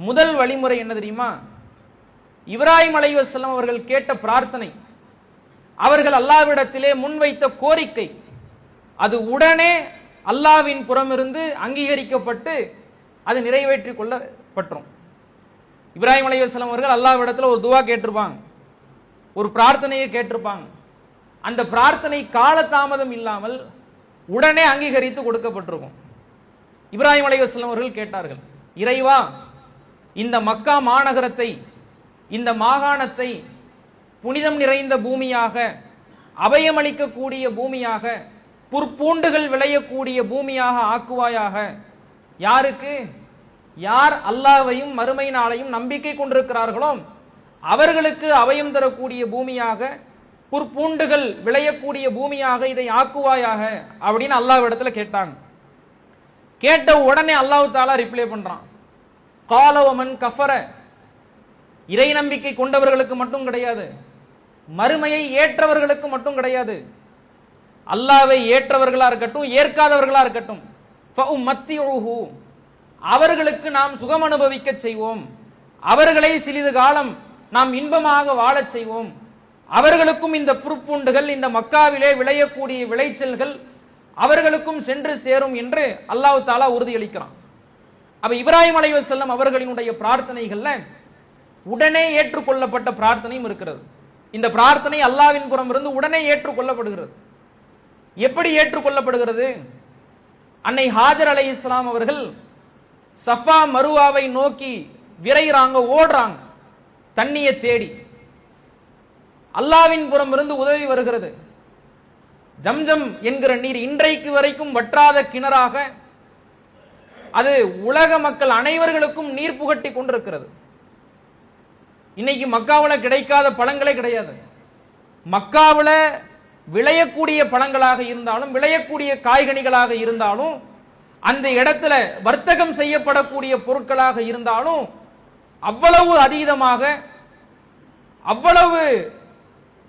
முதல் வழிமுறை என்ன தெரியுமா? இப்ராஹிம் அலைஹிஸ்ஸலாம் அவர்கள் கேட்ட பிரார்த்தனை, அவர்கள் அல்லாஹ்விடத்திலே முன்வைத்த கோரிக்கை, அது உடனே அல்லாஹ்வின் புறமிருந்து அங்கீகரிக்கப்பட்டு அது நிறைவேற்றிக் கொள்ளப்பட்டோம். இப்ராஹிம் அலைஹிஸ்ஸலாம் அவர்கள் அல்லாஹ்விடத்தில் ஒரு துவா கேட்டிருப்பாங்க, ஒரு பிரார்த்தனையை கேட்டிருப்பாங்க. அந்த பிரார்த்தனை காலதாமதம் இல்லாமல் உடனே அங்கீகரித்து கொடுக்கப்பட்டிருக்கும். இப்ராஹிம் அலைஹிஸ்ஸலாம் அவர்கள் கேட்டார்கள், இறைவா, இந்த மக்கா மாநகரத்தை, இந்த மாகாணத்தை புனிதம் நிறைந்த பூமியாக, அபயமளிக்கக்கூடிய பூமியாக, புற்பூண்டுகள் விளையக்கூடிய பூமியாக ஆக்குவாயாக. யாருக்கு? யார் அல்லாஹ்வையும் மறுமை நாளையும் நம்பிக்கை கொண்டிருக்கிறார்களோ அவர்களுக்கு அபயம் தரக்கூடிய பூமியாக, புற்பூண்டுகள் விளையக்கூடிய பூமியாக இதை ஆக்குவாயாக அப்படின்னு அல்லாஹ்விடத்துல கேட்டாங்க. கேட்ட உடனே அல்லாஹ் தஆலா ரிப்ளை பண்றான், கால வமன் கஃபர. இறை நம்பிக்கை கொண்டவர்களுக்கு மட்டும் கிடையாது, மறுமையை ஏற்றவர்களுக்கு மட்டும் கிடையாது, அல்லாஹ்வை ஏற்றவர்களா இருக்கட்டும் ஏற்காதவர்களா இருக்கட்டும், ஃபஉம்மத்திஉஹு, அவர்களுக்கு நாம் சுகம் அனுபவிக்க செய்வோம், அவர்களை சிறிது காலம் நாம் இன்பமாக வாழச் செய்வோம், அவர்களுக்கும் இந்த புற்பூண்டுகள், இந்த மக்காவிலே விளையக்கூடிய விளைச்சல்கள் அவர்களுக்கும் சென்று சேரும் என்று அல்லாஹ் தஆலா உறுதியளிக்கிறான். அப்ப இப்ராஹிம் அலைஹிஸ்ஸலாம் அவர்களினுடைய பிரார்த்தனைகள்ல உடனே ஏற்றுக்கொள்ளப்பட்ட பிரார்த்தனையும் இருக்கிறது. இந்த பிரார்த்தனை அல்லாஹ்வின் புறம் இருந்து உடனே ஏற்றுக்கொள்ளப்படுகிறது. எப்படி ஏற்றுக்கொள்ளப்படுகிறது? அன்னை ஹாஜர் அலைஹிஸ்ஸலாம் அவர்கள் சஃபா மருவாவை நோக்கி விரைகிறாங்க, ஓடுறாங்க தண்ணியை தேடி. அல்லாஹ்வின் புறம் இருந்து உதவி வருகிறது. ஜம்ஜம் என்கிற நீர் இன்றைக்கு வரைக்கும் வற்றாத கிணறாக அது உலக மக்கள் அனைவர்களுக்கும் நீர் புகட்டி கொண்டிருக்கிறது. இன்னைக்கு மக்காவில் கிடைக்காத பழங்களே கிடையாது. மக்காவில் விளையக்கூடிய பழங்களாக இருந்தாலும், விளையக்கூடிய காய்கனிகளாக இருந்தாலும், அந்த இடத்துல வர்த்தகம் செய்யப்படக்கூடிய பொருட்களாக இருந்தாலும் அவ்வளவு அதீதமாக, அவ்வளவு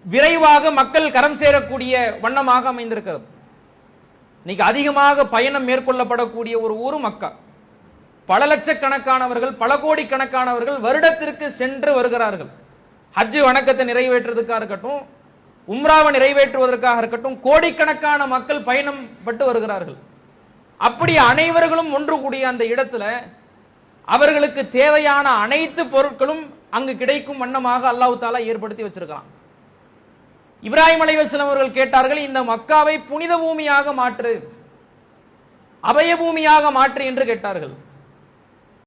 விரைவாக மக்கள் கரம் சேரக்கூடிய வண்ணமாக அமைந்திருக்கிறது. இன்னைக்கு அதிகமாக பயணம் மேற்கொள்ளப்படக்கூடிய ஒரு ஊர் மக்கா. பல லட்சக்கணக்கானவர்கள், பல கோடிக்கணக்கானவர்கள் வருடத்திற்கு சென்று வருகிறார்கள். ஹஜ் வணக்கத்தை நிறைவேற்றுவதற்காக இருக்கட்டும், உம்ராவை நிறைவேற்றுவதற்காக இருக்கட்டும், கோடிக்கணக்கான மக்கள் பயணம் பட்டு வருகிறார்கள். அப்படி அனைவர்களும் ஒன்று கூடிய அந்த இடத்துல அவர்களுக்கு தேவையான அனைத்து பொருட்களும் அங்கு கிடைக்கும் வண்ணமாக அல்லாஹ் தஆலா ஏற்படுத்தி வச்சிருக்கான். இப்ராஹிம் அலைஹிஸ்ஸலாம் அவர்கள் கேட்டார்கள், இந்த மக்காவை புனித பூமியாக மாற்று, அபய பூமியாக மாற்று என்று கேட்டார்கள்.